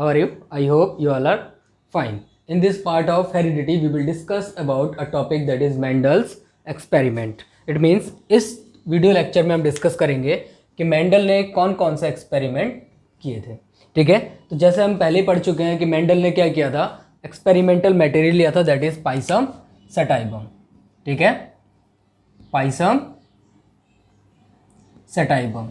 are you? I hope you all are fine. In this part of heredity, we will discuss about a topic that is Mendel's experiment. It means इस video lecture में हम discuss करेंगे कि Mendel ने कौन कौन सा experiment किए थे. ठीक है, तो जैसे हम पहले पढ़ चुके हैं कि मेंडल ने क्या किया था, एक्सपेरिमेंटल मटेरियल लिया था, दैट इज पाइसम सटाइवम. ठीक है, Pisum sativum.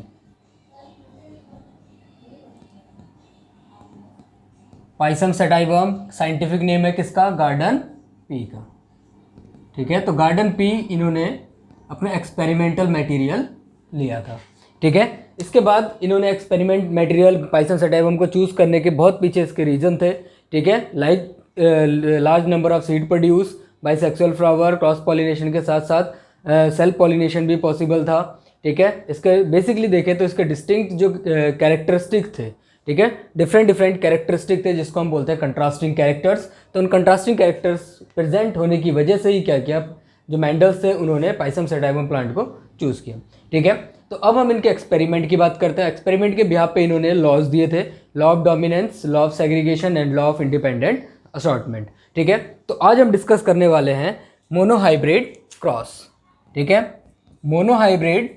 Pisum sativum scientific name है किसका? गार्डन पी का. ठीक है, तो गार्डन पी इन्होंने अपने एक्सपेरिमेंटल मटेरियल लिया था. ठीक है, इसके बाद इन्होंने एक्सपेरिमेंट मटेरियल पाइसम सटाइवम को चूज़ करने के बहुत पीछे इसके रीज़न थे. ठीक है, like large number of seed produce, bisexual flower, cross pollination के साथ साथ सेल्फ पॉलिनेशन भी पॉसिबल था. ठीक है, इसके बेसिकली देखें तो इसके डिस्टिंक्ट जो कैरेक्टरिस्टिक थे, ठीक है, डिफरेंट कैरेक्टरिस्टिक थे जिसको हम बोलते हैं कंट्रास्टिंग कैरेक्टर्स. तो उन कंट्रास्टिंग कैरेक्टर्स प्रेजेंट होने की वजह से ही क्या किया, जो मेंडल्स थे उन्होंने पाइसम सटाइवम प्लांट को चूज़ किया. ठीक है, तो अब हम इनके एक्सपेरिमेंट की बात करते हैं. एक्सपेरिमेंट के बिहाफ पे इन्होंने लॉज दिए थे, law of dominance, law of segregation and law of independent assortment. ठीक है, तो आज हम डिस्कस करने वाले हैं मोनोहाइब्रिड क्रॉस. ठीक है, मोनोहाइब्रिड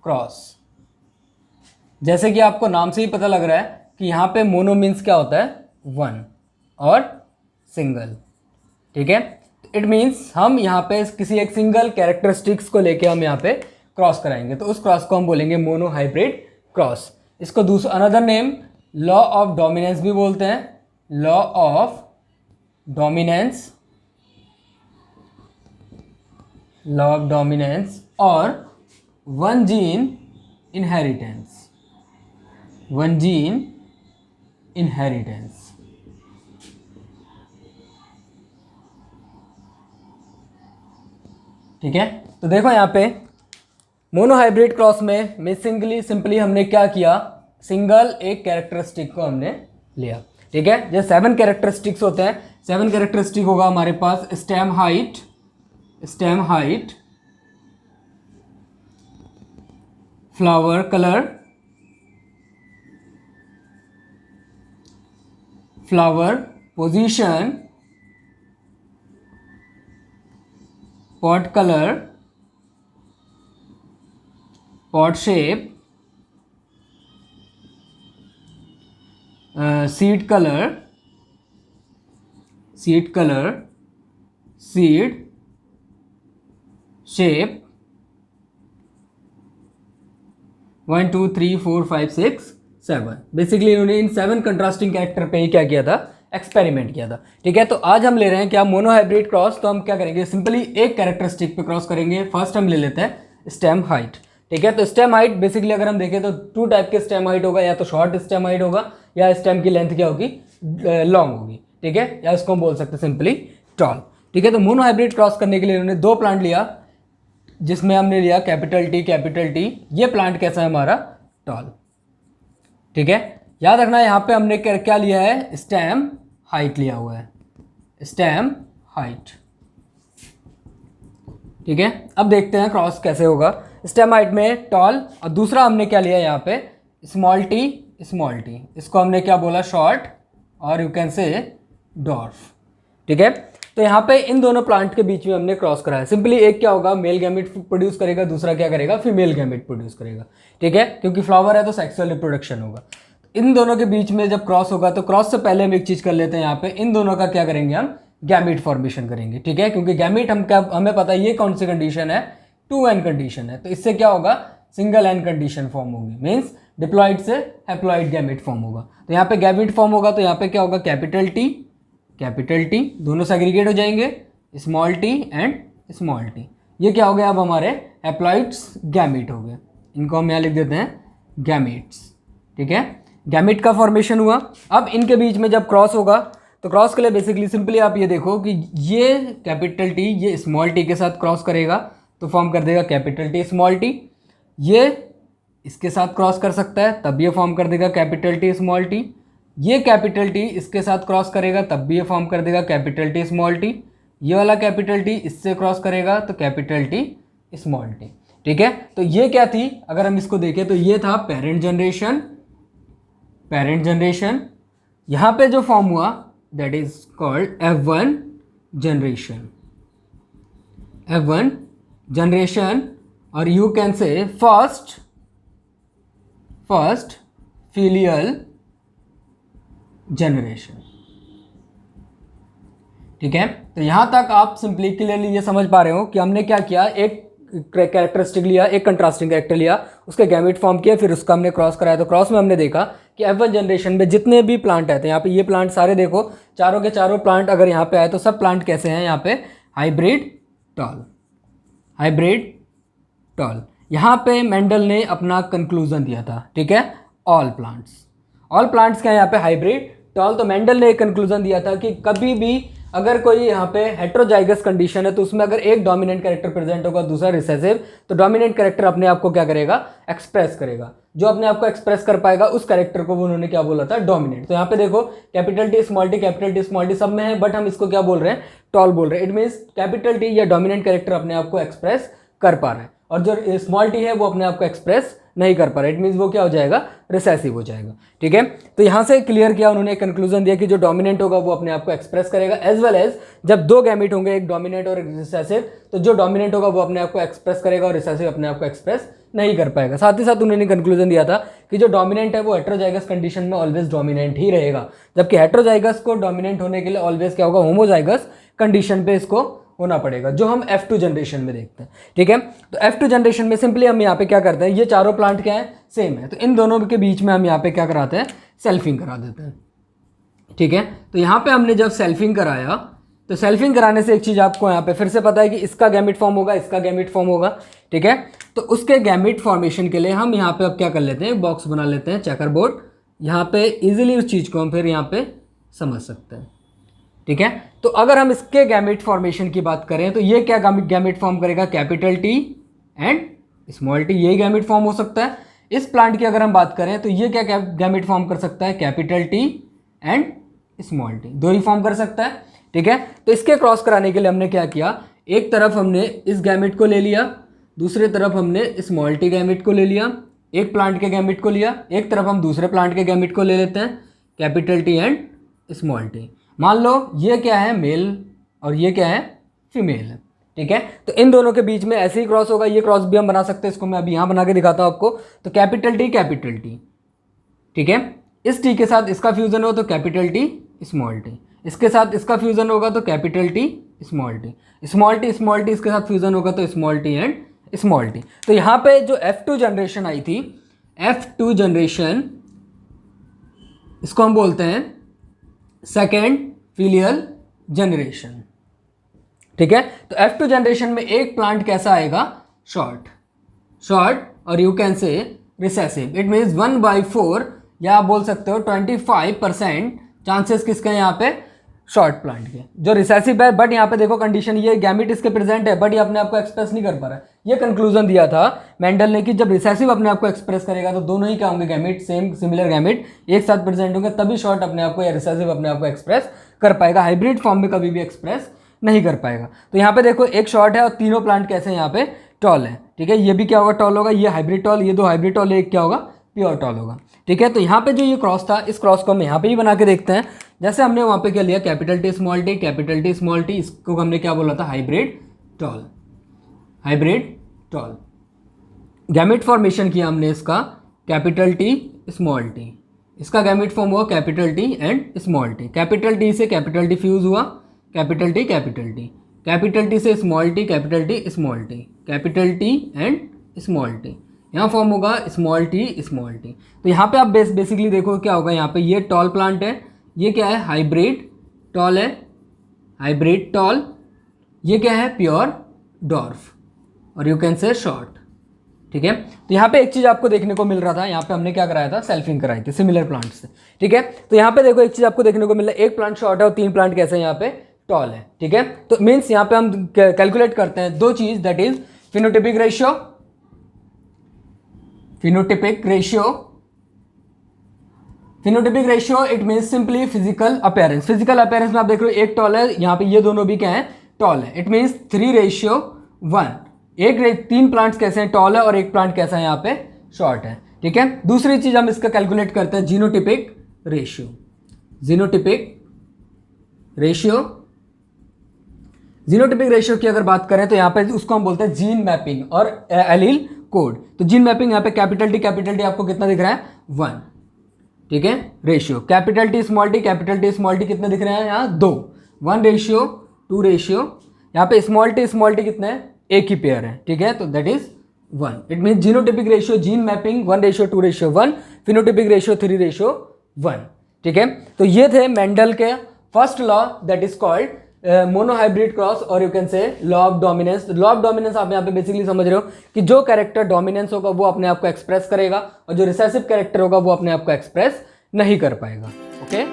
क्रॉस. जैसे कि आपको नाम से ही पता लग रहा है कि यहाँ पे मोनो मीन्स क्या होता है, वन, और सिंगल. ठीक है, इट मीन्स हम यहाँ पे किसी एक सिंगल कैरेक्टरिस्टिक्स को लेके हम यहाँ पे क्रॉस कराएंगे, तो उस क्रॉस को हम बोलेंगे मोनोहाइब्रिड क्रॉस. इसको दूसरा another name law of dominance भी बोलते हैं, लॉ ऑफ डोमिनेंस, और वन जीन इनहेरिटेंस. ठीक है, तो देखो यहाँ पे मोनोहाइब्रिड क्रॉस में सिंपली हमने क्या किया, सिंगल एक कैरेक्टरिस्टिक को हमने लिया. ठीक है, जो 7 कैरेक्टरिस्टिक्स होते हैं, 7 कैरेक्टरिस्टिक होगा हमारे पास. Stem height, flower colour, flower position, pot colour, pot shape, seed colour, seed shape, 1 2 3 4 5 6 7. Basically इन्होंने इन 7 कंट्रास्टिंग कैरेक्टर पे ही क्या किया था, एक्सपेरिमेंट किया था. ठीक है, तो आज हम ले रहे हैं क्या, मोनोहाइब्रिड क्रॉस. तो हम क्या करेंगे, सिंपली एक कैरेक्टरिस्टिक पे क्रॉस करेंगे. फर्स्ट हम ले लेते हैं स्टेम हाइट. ठीक है, तो स्टेम हाइट बेसिकली अगर हम देखें तो 2 टाइप के स्टेम हाइट होगा, या तो शॉर्ट स्टेम हाइट होगा, या स्टेम की लेंथ क्या होगी, लॉन्ग होगी. ठीक है, या उसको हम बोल सकते हैं सिंपली टॉल. ठीक है, तो मोनोहाइब्रिड क्रॉस करने के लिए उन्होंने 2 प्लांट लिया, जिसमें हमने लिया कैपिटल टी. ये प्लांट कैसा है हमारा, टॉल. ठीक है, याद रखना यहाँ पे हमने क्या लिया है, स्टेम हाइट लिया हुआ है, स्टेम हाइट. ठीक है, अब देखते हैं क्रॉस कैसे होगा. स्टेम हाइट में टॉल, और दूसरा हमने क्या लिया यहाँ पे, स्मॉल टी. इसको हमने क्या बोला, शॉर्ट, और यू कैन से डॉर्फ. ठीक है, तो यहाँ पे इन दोनों प्लांट के बीच में हमने क्रॉस कराया. सिंपली एक क्या होगा, मेल गैमेट प्रोड्यूस करेगा, दूसरा क्या करेगा, फीमेल गैमेट प्रोड्यूस करेगा. ठीक है, क्योंकि फ्लावर है तो सेक्सुअल रिप्रोडक्शन होगा. इन दोनों के बीच में जब क्रॉस होगा, तो क्रॉस से पहले हम एक चीज़ कर लेते हैं, यहाँ पे इन दोनों का क्या करेंगे, हम गैमेट फॉर्मेशन करेंगे. ठीक है, क्योंकि गैमेट हमें पता है ये कौन सी कंडीशन है, 2n कंडीशन है. तो इससे क्या होगा, सिंगल n कंडीशन फॉर्म होगी, मीन्स डिप्लॉइड से हैप्लॉइड गैमेट फॉर्म होगा. तो यहाँ पे गैमेट फॉर्म होगा, तो यहाँ पे क्या होगा, कैपिटल टी, दोनों सेग्रीगेट हो जाएंगे, small T and small T. ये क्या हो गया, अब हमारे हैप्लॉइड्स गैमेट हो गए. इनको हम यहाँ लिख देते हैं गैमेट्स. ठीक है, गैमेट का फॉर्मेशन हुआ. अब इनके बीच में जब क्रॉस होगा, तो क्रॉस के लिए बेसिकली सिंपली आप ये देखो कि ये कैपिटल टी ये स्मॉल टी के साथ क्रॉस करेगा, तो फॉर्म कर देगा कैपिटल टी स्मॉल टी. ये इसके साथ क्रॉस कर सकता है, तब ये फॉर्म कर देगा कैपिटल टी स्मॉल टी. ये कैपिटल टी इसके साथ क्रॉस करेगा, तब भी ये फॉर्म कर देगा कैपिटल टी स्मॉल टी. ये वाला कैपिटल टी इससे क्रॉस करेगा तो कैपिटल टी स्मॉल टी. ठीक है, तो ये क्या थी, अगर हम इसको देखें तो ये था पेरेंट जनरेशन। यहां पे जो फॉर्म हुआ that is called F1 generation, और you can say first filial generation. ठीक है, तो यहां तक आप सिंपली क्लियरली ये समझ पा रहे हो कि हमने क्या किया, एक कैरेक्टरिस्टिक लिया, एक कंट्रास्टिंग कैरेक्टर लिया, उसके गैमेट फॉर्म किया, फिर उसका हमने क्रॉस कराया। तो क्रॉस में हमने देखा कि F1 जनरेशन में जितने भी प्लांट आए थे, यहाँ पे ये प्लांट सारे देखो, चारों के चारों प्लांट अगर यहाँ पे आए तो सब प्लांट कैसे हैं, यहाँ पे हाइब्रिड टॉल। यहाँ पे मेंडल ने अपना कंक्लूजन दिया था, ठीक है, ऑल प्लांट्स क्या है यहाँ पे हाइब्रिड टॉल। तो मेंडल ने एक कंक्लूजन दिया था कि कभी भी अगर कोई यहाँ पे हेट्रोजाइगस कंडीशन है तो उसमें अगर एक डोमिनेंट कैरेक्टर प्रेजेंट होगा, दूसरा रिसेसिव, तो डोमिनेंट कैरेक्टर अपने आप को क्या करेगा, एक्सप्रेस करेगा। जो अपने आप को एक्सप्रेस कर पाएगा उस कैरेक्टर को वो उन्होंने क्या बोला था, डोमिनेंट। तो यहाँ पे देखो कैपिटल टी स्मॉल टी सब में है, बट हम इसको क्या बोल रहे हैं, टॉल बोल रहे हैं। इट मीन्स कैपिटल टी या डोमिनेंट कैरेक्टर अपने आप को एक्सप्रेस कर पा रहा है, और जो स्मॉल टी है वो अपने आप को एक्सप्रेस नहीं कर पा रहा। इट मीन्स वो क्या हो जाएगा, रिसेसिव हो जाएगा। ठीक है, तो यहां से क्लियर किया उन्होंने, कंक्लूजन दिया कि जो डोमिनेंट होगा वो अपने आप को एक्सप्रेस करेगा, एज वेल एज जब दो गैमेट होंगे, एक डोमिनेंट और एक रिसेसिव, तो जो डोमिनेंट होगा वो अपने आप को एक्सप्रेस करेगा और रिसेसिव अपने आप को एक्सप्रेस नहीं कर पाएगा। साथ ही साथ उन्होंने कंक्लूजन दिया था कि जो डोमिनेंट है वो हेट्रोजाइगस कंडीशन में ऑलवेज डोमिनेंट ही रहेगा, जबकि हेट्रोजाइगस को डोमिनेंट होने के लिए ऑलवेज क्या होगा, होमोजाइगस कंडीशन पे इसको होना पड़ेगा, जो हम F2 जनरेशन में देखते हैं। ठीक है, तो F2 जनरेशन में सिंपली हम यहाँ पे क्या करते हैं, ये चारों प्लांट क्या है, सेम है, तो इन दोनों के बीच में हम यहाँ पे क्या कराते हैं, सेल्फिंग करा देते हैं। ठीक है, तो यहाँ पे हमने जब सेल्फिंग कराया, तो सेल्फिंग कराने से एक चीज़ आपको यहाँ पे फिर से पता है कि इसका गैमेट फॉर्म होगा, इसका गैमेट फॉर्म होगा। ठीक है, तो उसके गैमेट फॉर्मेशन के लिए हम यहाँ पे अब क्या कर लेते हैं, बॉक्स बना लेते हैं, चेकर बोर्ड। यहाँ पे इजीली उस चीज़ को हम फिर यहाँ पे समझ सकते हैं। ठीक है, तो अगर हम इसके गैमेट फॉर्मेशन की बात करें तो ये क्या गैमेट फॉर्म करेगा, capital T and small T, यही गैमेट फॉर्म हो सकता है। इस प्लांट की अगर हम बात करें तो ये क्या गैमेट फॉर्म कर सकता है, capital T and small T, दो ही फॉर्म कर सकता है। ठीक है, तो इसके क्रॉस कराने के लिए हमने क्या किया, एक तरफ हमने इस गैमेट को ले लिया, दूसरी तरफ हमने स्मॉल टी गैमेट को ले लिया, एक प्लांट के गैमेट को लिया, एक तरफ हम दूसरे प्लांट के गैमेट को ले लेते हैं, capital T and small T. मान लो ये क्या है, मेल और ये क्या है, फीमेल है। ठीक है, तो इन दोनों के बीच में ऐसे ही क्रॉस होगा, ये क्रॉस भी हम बना सकते हैं, इसको मैं अभी यहाँ बना के दिखाता हूँ आपको। तो कैपिटल टी, ठीक है, इस टी के साथ इसका फ्यूजन हो तो कैपिटल टी स्मॉल टी, इसके साथ इसका फ्यूजन होगा तो capital T small T, small T इसके साथ फ्यूजन होगा तो small T and small T. तो यहाँ पे जो F2 जनरेशन आई थी, F2 जनरेशन, इसको हम बोलते हैं सेकेंड फिलियल जनरेशन। ठीक है, तो F2 जनरेशन में एक प्लांट कैसा आएगा, शॉर्ट, और यू कैन से रिसेसिव। इट मीन्स 1/4 या आप बोल सकते हो 25% चांसेस किसके हैं यहाँ पे, शॉर्ट प्लांट के। जो रिसेसिव है, बट यहाँ पे देखो कंडीशन, ये गैमेट इसके प्रेजेंट है बट ये अपने आप को एक्सप्रेस नहीं कर पा रहा है। ये कंक्लूजन दिया था मेंडल ने कि जब रिसेसिव अपने आप को एक्सप्रेस करेगा तो दोनों ही क्या होंगे, गैमेट सेम सिमिलर गैमेट एक साथ प्रेजेंट होंगे, तभी शॉर्ट अपने आप को या रिसेसिव अपने आप को एक्सप्रेस कर पाएगा। हाइब्रिड फॉर्म में कभी भी एक्सप्रेस नहीं कर पाएगा। तो यहाँ पे देखो एक शॉर्ट है और तीनों प्लांट कैसे हैं, यहाँ पे टॉल है। ठीक है, ये भी क्या होगा, टॉल होगा, ये हाइब्रिड टॉल, ये दो हाइब्रिड टॉल, एक क्या होगा, प्योर टॉल होगा। ठीक है, तो यहाँ पे जो ये क्रॉस था, इस क्रॉस को हम यहाँ पे ही बना के देखते हैं। जैसे हमने वहाँ पे क्या लिया, कैपिटल टी स्मॉल टी, इसको हमने क्या बोला था, हाइब्रिड टॉल। गैमेट फॉर्मेशन किया हमने इसका, कैपिटल टी स्मॉल टी, इसका गैमेट फॉर्म हुआ capital T and small T. Capital T से कैपिटल टी फ्यूज हुआ, कैपिटल टी कैपिटल टी से small T, capital T small T, capital T and small T, यहाँ form होगा small T. तो यहाँ पे आप बेसिकली देखो क्या होगा, यहाँ पे ये टॉल प्लांट है, ये क्या है, हाइब्रिड टॉल, ये क्या है, प्योर डॉर्फ, और यू कैन से शॉर्ट। ठीक है, तो यहाँ पे एक चीज़ आपको देखने को मिल रहा था, यहाँ पे हमने क्या कराया था, सेल्फिंग कराई थी सिमिलर प्लांट से। ठीक है, तो यहाँ पे देखो एक चीज़ आपको देखने को मिल रहा है, एक प्लांट शॉर्ट है और तीन प्लांट कैसे हैं, यहाँ पे टॉल है। ठीक है, तो मीन्स यहाँ पे हम कैलकुलेट करते हैं दो चीज़, that is phenotypic ratio. It means simply physical appearance में आप देख रहे हो एक टॉल है, यहाँ पे ये दोनों भी क्या है, टॉल है। इट मीन्स 3:1 तीन प्लांट्स कैसे हैं, टॉल है, और एक प्लांट कैसा है यहाँ पे, शॉर्ट है। ठीक है, दूसरी चीज हम इसका कैलकुलेट करते हैं, genotypic ratio. Genotypic ratio, genotypic ratio की अगर बात करें तो यहाँ पे उसको हम बोलते हैं जीन मैपिंग और एलील कोड। तो जीन मैपिंग यहाँ पे कैपिटल टी आपको कितना दिख रहा है, 1। ठीक है, ratio capital T small T कितने दिख रहे हैं यहाँ, 2। 1:2 यहाँ पे स्मॉल टी कितने हैं, एक ही पेयर है। ठीक है, तो that is 1। It mean genotypic ratio, gene mapping 1:2:1, phenotypic ratio 3:1। ठीक है, तो ये थे मेंडल के first law that is called monohybrid cross, और you can say law of dominance. Law of dominance आप यहाँ पे बेसिकली समझ रहे हो कि जो कैरेक्टर डोमिनेंस होगा वो अपने आप को एक्सप्रेस करेगा, और जो रिसेसिव कैरेक्टर होगा वो अपने आप को एक्सप्रेस नहीं कर पाएगा। ओके।